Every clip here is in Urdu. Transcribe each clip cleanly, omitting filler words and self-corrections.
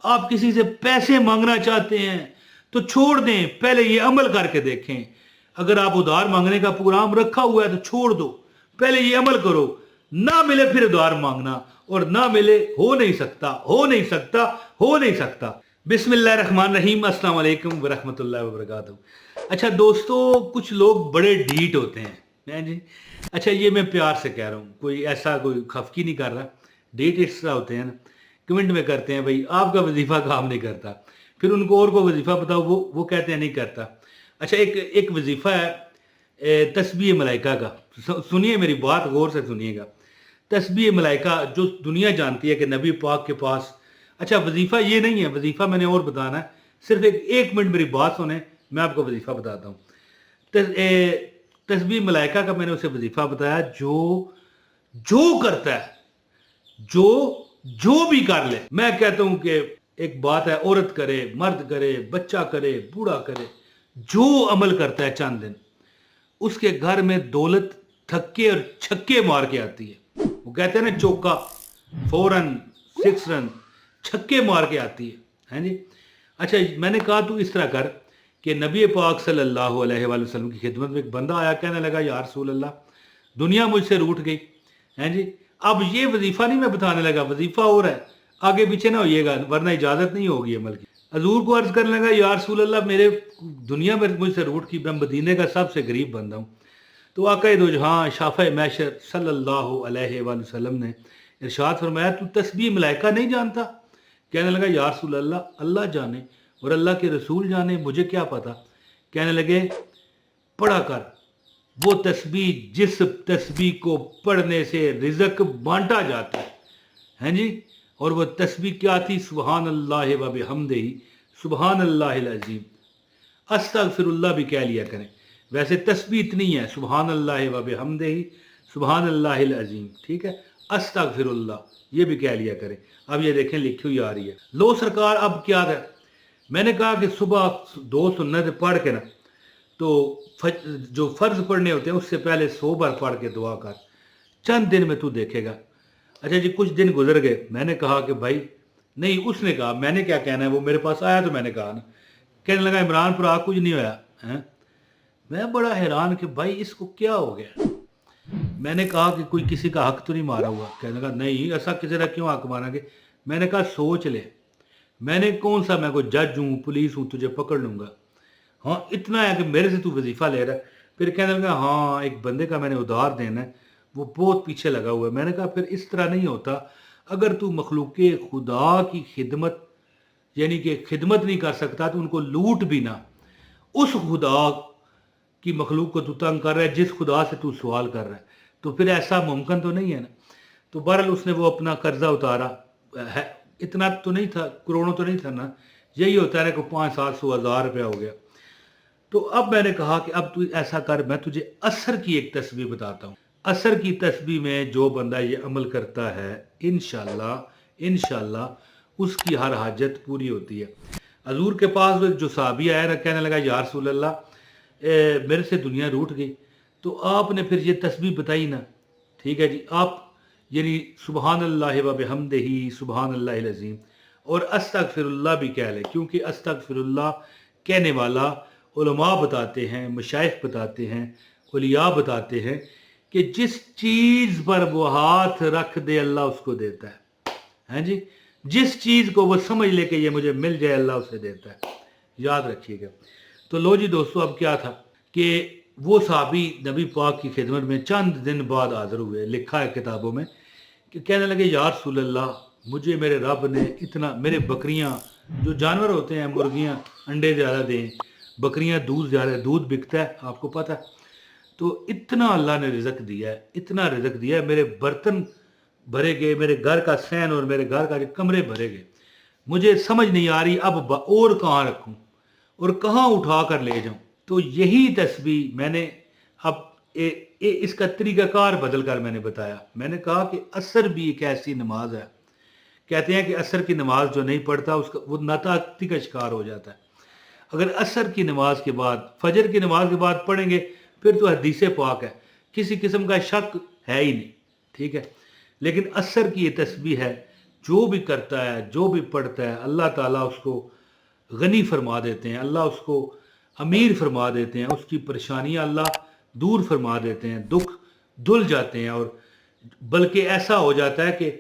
آپ کسی سے پیسے مانگنا چاہتے ہیں تو چھوڑ دیں، پہلے یہ عمل کر کے دیکھیں۔ اگر آپ ادھار مانگنے کا پروگرام رکھا ہوا ہے تو چھوڑ دو، پہلے یہ عمل کرو، نہ ملے پھر ادھار مانگنا، اور نہ ملے ہو نہیں سکتا، ہو نہیں سکتا، ہو نہیں سکتا۔ بسم اللہ الرحمن الرحیم، السلام علیکم ورحمۃ اللہ وبرکاتہ۔ اچھا دوستو، کچھ لوگ بڑے ڈھیٹ ہوتے ہیں جی۔ اچھا یہ میں پیار سے کہہ رہا ہوں، کوئی ایسا کوئی خفکی نہیں کر رہا۔ ڈھیٹ اس طرح ہوتے ہیں نا، کمنٹ میں کرتے ہیں بھائی آپ کا وظیفہ کام نہیں کرتا، پھر ان کو اور کو وظیفہ بتاؤ، وہ کہتے ہیں نہیں کرتا۔ اچھا ایک وظیفہ ہے تسبیح ملائکہ کا، سنیے میری بات غور سے سنیے گا۔ تسبیح ملائکہ جو دنیا جانتی ہے کہ نبی پاک کے پاس، اچھا وظیفہ یہ نہیں ہے، وظیفہ میں نے اور بتانا ہے، صرف ایک منٹ میری بات سنیں، میں آپ کو وظیفہ بتاتا ہوں۔ تسبیح ملائکہ کا میں نے اسے وظیفہ بتایا جو کرتا ہے، جو بھی کر لے۔ میں کہتا ہوں کہ ایک بات ہے، عورت کرے، مرد کرے، بچہ کرے، بوڑھا کرے، جو عمل کرتا ہے چند دن، اس کے گھر میں دولت تھکے اور چھکے مار کے آتی ہے۔ وہ کہتے ہیں نا چوکا، 4 رن 6 رن چھکے مار کے آتی ہے جی۔ اچھا میں نے کہا تو اس طرح کر کہ نبی پاک صلی اللہ علیہ وآلہ وسلم کی خدمت میں ایک بندہ آیا، کہنے لگا یا رسول اللہ دنیا مجھ سے روٹھ گئی ہیں جی۔ اب یہ وظیفہ نہیں میں بتانے لگا، وظیفہ اور ہے، آگے پیچھے نہ ہوئیے گا ورنہ اجازت نہیں ہوگی عمل کی۔ حضور کو عرض کرنے لگا یا رسول اللہ میرے دنیا میں مجھ سے روٹھ کی، میں مدینے کا سب سے غریب بندہ ہوں۔ تو آقا دو جہاں شافع محشر صلی اللہ علیہ وآلہ وسلم نے ارشاد فرمایا تو تسبیح ملائکہ نہیں جانتا؟ کہنے لگا یا رسول اللہ اللہ جانے اور اللہ کے رسول جانے، مجھے کیا پتا۔ کہنے لگے پڑھا کر وہ تسبیح جس تسبیح کو پڑھنے سے رزق بانٹا جاتا ہے ہیں جی، اور وہ تسبیح کیا تھی؟ سبحان اللہ و بحمدہ، سبحان اللہ العظیم۔ استغفر اللہ بھی کہہ لیا کریں، ویسے تسبیح اتنی ہے، سبحان اللہ و بحمدہ، سبحان اللہ العظیم، ٹھیک ہے، استغفر اللہ یہ بھی کہہ لیا کریں۔ اب یہ دیکھیں لکھی ہوئی آ رہی ہے۔ لو سرکار اب کیا ہے، میں نے کہا کہ صبح 2 سنت پڑھ کے نا، تو جو فرض پڑھنے ہوتے ہیں اس سے پہلے 100 بار پڑھ کے دعا کر، چند دن میں تو دیکھے گا۔ اچھا جی کچھ دن گزر گئے، میں نے کہا کہ بھائی نہیں، اس نے کہا میں نے کیا کہنا ہے، وہ میرے پاس آیا تو میں نے کہا نا، کہنے لگا عمران پر کچھ نہیں ہویا ہیں۔ میں بڑا حیران کہ بھائی اس کو کیا ہو گیا۔ میں نے کہا کہ کوئی کسی کا حق تو نہیں مارا ہوا؟ کہنے لگا نہیں، ایسا کسی نے کیوں حق مارا گے؟ میں نے کہا سوچ لے، میں نے کون سا، میں کوئی جج ہوں، پولیس ہوں، تجھے پکڑ لوں گا؟ ہاں اتنا ہے کہ میرے سے تو وظیفہ لے رہا ہے۔ پھر کہنے لگا ہاں ایک بندے کا میں نے ادھار دینا ہے، وہ بہت پیچھے لگا ہوا ہے۔ میں نے کہا پھر اس طرح نہیں ہوتا، اگر تو مخلوق خدا کی خدمت یعنی کہ خدمت نہیں کر سکتا تو ان کو لوٹ بھی نہ، اس خدا کی مخلوق کو تو تنگ کر رہا ہے جس خدا سے تو سوال کر رہا ہے، تو پھر ایسا ممکن تو نہیں ہے نا۔ تو بہرحال اس نے وہ اپنا قرضہ اتارا، اتنا تو نہیں تھا، کروڑوں تو نہیں تھا نا، یہی ہوتا ہے کہ 500-700 ہزار روپیہ ہو گیا۔ تو اب میں نے کہا کہ اب تو ایسا کر، میں تجھے عصر کی ایک تسبیح بتاتا ہوں۔ عصر کی تسبیح میں جو بندہ یہ عمل کرتا ہے انشاءاللہ اس کی ہر حاجت پوری ہوتی ہے۔ حضور کے پاس جو صحابی آیا کہنے لگا یا رسول اللہ میرے سے دنیا روٹ گئی، تو آپ نے پھر یہ تسبیح بتائی نا، ٹھیک ہے جی، آپ یعنی سبحان اللہ و بحمدہ، سبحان اللہ العظیم، اور استغفر اللہ بھی کہہ لے، کیونکہ استغفر اللہ کہنے والا علماء بتاتے ہیں، مشائخ بتاتے ہیں، اولیاء بتاتے ہیں کہ جس چیز پر وہ ہاتھ رکھ دے اللہ اس کو دیتا ہے جی، جس چیز کو وہ سمجھ لے کہ یہ مجھے مل جائے اللہ اسے دیتا ہے، یاد رکھیے گا۔ تو لو جی دوستو اب کیا تھا کہ وہ صحابی نبی پاک کی خدمت میں چند دن بعد حاضر ہوئے، لکھا ہے کتابوں میں کہ کہنے لگے یا رسول اللہ مجھے میرے رب نے اتنا، میرے بکریاں جو جانور ہوتے ہیں، مرغیاں انڈے زیادہ دیں، بکریاں دودھ زیادہ، دودھ بکتا ہے آپ کو پتہ ہے، تو اتنا اللہ نے رزق دیا ہے، اتنا رزق دیا ہے، میرے برتن بھرے گئے، میرے گھر کا سین اور میرے گھر کا جو کمرے بھرے گئے، مجھے سمجھ نہیں آ رہی اب اور کہاں رکھوں اور کہاں اٹھا کر لے جاؤں۔ تو یہی تسبیح میں نے اب اس کا طریقہ کار بدل کر میں نے بتایا۔ میں نے کہا کہ عصر بھی ایک ایسی نماز ہے، کہتے ہیں کہ عصر کی نماز جو نہیں پڑھتا اس کا وہ ناطاقتی کا شکار ہو جاتا ہے۔ اگر عصر کی نماز کے بعد، فجر کی نماز کے بعد پڑھیں گے پھر تو حدیث پاک ہے، کسی قسم کا شک ہے ہی نہیں، ٹھیک ہے۔ لیکن عصر کی یہ تسبیح ہے جو بھی کرتا ہے جو بھی پڑھتا ہے اللہ تعالیٰ اس کو غنی فرما دیتے ہیں، اللہ اس کو امیر فرما دیتے ہیں، اس کی پریشانیاں اللہ دور فرما دیتے ہیں، دکھ دھل جاتے ہیں، اور بلکہ ایسا ہو جاتا ہے کہ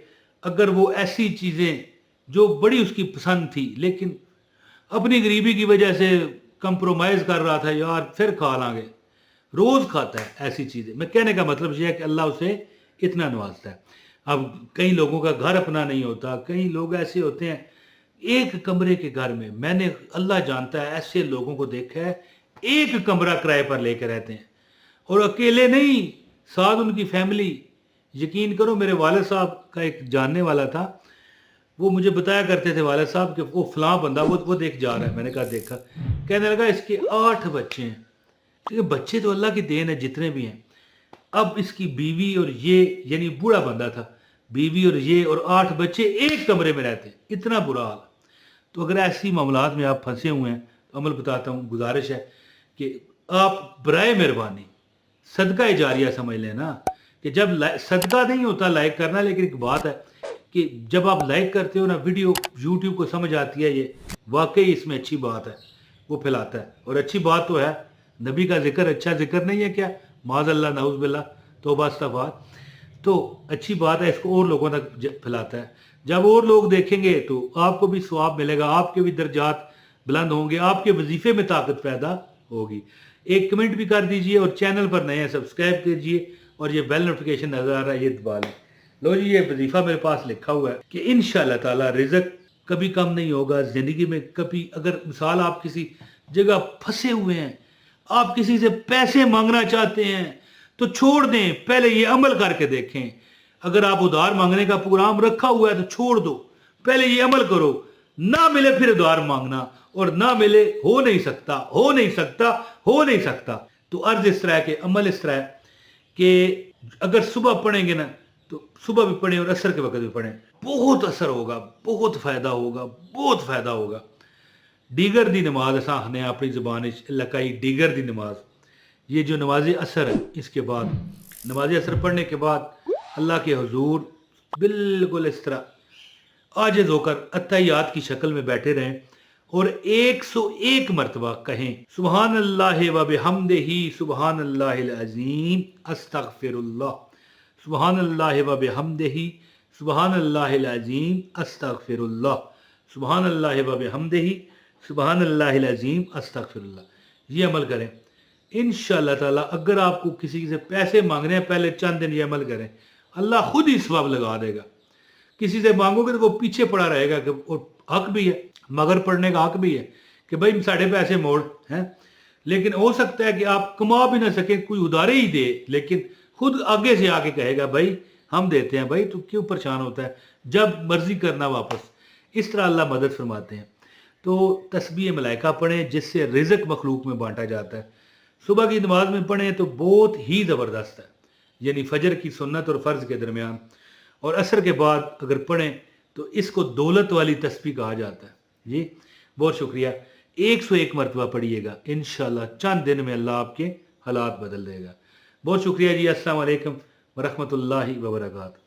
اگر وہ ایسی چیزیں جو بڑی اس کی پسند تھی لیکن اپنی غریبی کی وجہ سے کمپرومائز کر رہا تھا، یار پھر کھا لیں گے، روز کھاتا ہے ایسی چیزیں۔ میں کہنے کا مطلب یہ ہے کہ اللہ اسے اتنا نوازتا ہے۔ اب کئی لوگوں کا گھر اپنا نہیں ہوتا، کئی لوگ ایسے ہوتے ہیں ایک کمرے کے گھر میں نے اللہ جانتا ہے ایسے لوگوں کو دیکھا ہے ایک کمرہ کرائے پر لے کے رہتے ہیں، اور اکیلے نہیں، ساتھ ان کی فیملی۔ یقین کرو میرے والد صاحب کا ایک جاننے والا تھا، وہ مجھے بتایا کرتے تھے والد صاحب کہ وہ فلاں بندہ وہ دیکھ جا رہا ہے۔ میں نے کہا دیکھا، کہنے لگا اس کے 8 بچے ہیں، کیونکہ بچے تو اللہ کی دین ہے جتنے بھی ہیں۔ اب اس کی بیوی اور یہ، یعنی بوڑھا بندہ تھا، بیوی اور یہ اور 8 بچے ایک کمرے میں رہتے ہیں، اتنا برا حال۔ تو اگر ایسی معاملات میں آپ پھنسے ہوئے ہیں تو عمل بتاتا ہوں، گزارش ہے کہ آپ برائے مہربانی صدقہ جاریہ سمجھ لیں نا، کہ جب صدقہ نہیں ہوتا لائک کرنا، لیکن ایک بات ہے کہ جب آپ لائک کرتے ہو نا ویڈیو، یوٹیوب کو سمجھ آتی ہے یہ واقعی اس میں اچھی بات ہے، وہ پھیلاتا ہے، اور اچھی بات تو ہے، نبی کا ذکر اچھا ذکر نہیں ہے کیا؟ معاذ اللہ، نعوذ باللہ، توبہ استغفار، تو اچھی بات ہے، اس کو اور لوگوں تک پھیلاتا ہے۔ جب اور لوگ دیکھیں گے تو آپ کو بھی ثواب ملے گا، آپ کے بھی درجات بلند ہوں گے، آپ کے وظیفے میں طاقت پیدا ہوگی۔ ایک کمنٹ بھی کر دیجئے، اور چینل پر نئے ہیں سبسکرائب کیجئے، اور یہ بیل نوٹیفیکیشن نظر آ رہا ہے یہ دبا لیں۔ لو جی، یہ وظیفہ میرے پاس لکھا ہوا ہے کہ انشاءاللہ تعالی رزق کبھی کم نہیں ہوگا زندگی میں۔ کبھی اگر مثال آپ کسی جگہ پھنسے ہوئے ہیں، آپ کسی سے پیسے مانگنا چاہتے ہیں تو چھوڑ دیں، پہلے یہ عمل کر کے دیکھیں۔ اگر آپ ادھار مانگنے کا پروگرام رکھا ہوا ہے تو چھوڑ دو، پہلے یہ عمل کرو، نہ ملے پھر ادھار مانگنا، اور نہ ملے ہو نہیں سکتا، ہو نہیں سکتا، ہو نہیں سکتا۔ تو عرض اس طرح کے عمل اس طرح کہ اگر صبح پڑھیں گے نا تو صبح بھی پڑھیں اور عصر کے وقت بھی پڑھیں، بہت اثر ہوگا، بہت فائدہ ہوگا، بہت فائدہ ہوگا۔ دیگر دی نماز اساں نے اپنی زبان لکائی، دیگر دی نماز، یہ جو نماز اثر ہے، اس کے بعد نماز اثر پڑھنے کے بعد اللہ کے حضور بالکل اس طرح عاجز ہو کر اتحیات کی شکل میں بیٹھے رہیں، اور 101 مرتبہ کہیں سبحان اللہ و بحمدہ سبحان اللہ العظیم استغفر اللہ، سبحان اللہ و بحمدہ سبحان اللہ العظیم استغفر اللہ، سبحان اللہ و بحمدہ سبحان اللہ العظیم استغفر اللہ۔ یہ عمل کریں انشاءاللہ تعالیٰ۔ اگر آپ کو کسی سے پیسے مانگنے ہیں، پہلے چند دن یہ عمل کریں، اللہ خود ہی ثواب لگا دے گا۔ کسی سے مانگو گے تو وہ پیچھے پڑا رہے گا، کہ اور حق بھی ہے، مگر پڑھنے کا حق بھی ہے کہ بھائی ساڑھے پیسے موڑ ہیں، لیکن ہو سکتا ہے کہ آپ کما بھی نہ سکیں، کوئی ادھارے ہی دے، لیکن خود آگے سے آ کے کہے گا بھائی ہم دیتے ہیں، بھائی تو کیوں پریشان ہوتا ہے، جب مرضی کرنا واپس۔ اس طرح اللہ مدد فرماتے ہیں۔ تو تسبیح ملائکہ پڑھیں جس سے رزق مخلوق میں بانٹا جاتا ہے۔ صبح کی نماز میں پڑھیں تو بہت ہی زبردست ہے، یعنی فجر کی سنت اور فرض کے درمیان، اور عصر کے بعد اگر پڑھیں تو اس کو دولت والی تسبیح کہا جاتا ہے۔ جی بہت شکریہ، 101 مرتبہ پڑھیے گا، انشاءاللہ چند دن میں اللہ آپ کے حالات بدل دے گا۔ بہت شکریہ جی، السلام علیکم ورحمۃ اللہ وبرکاتہ۔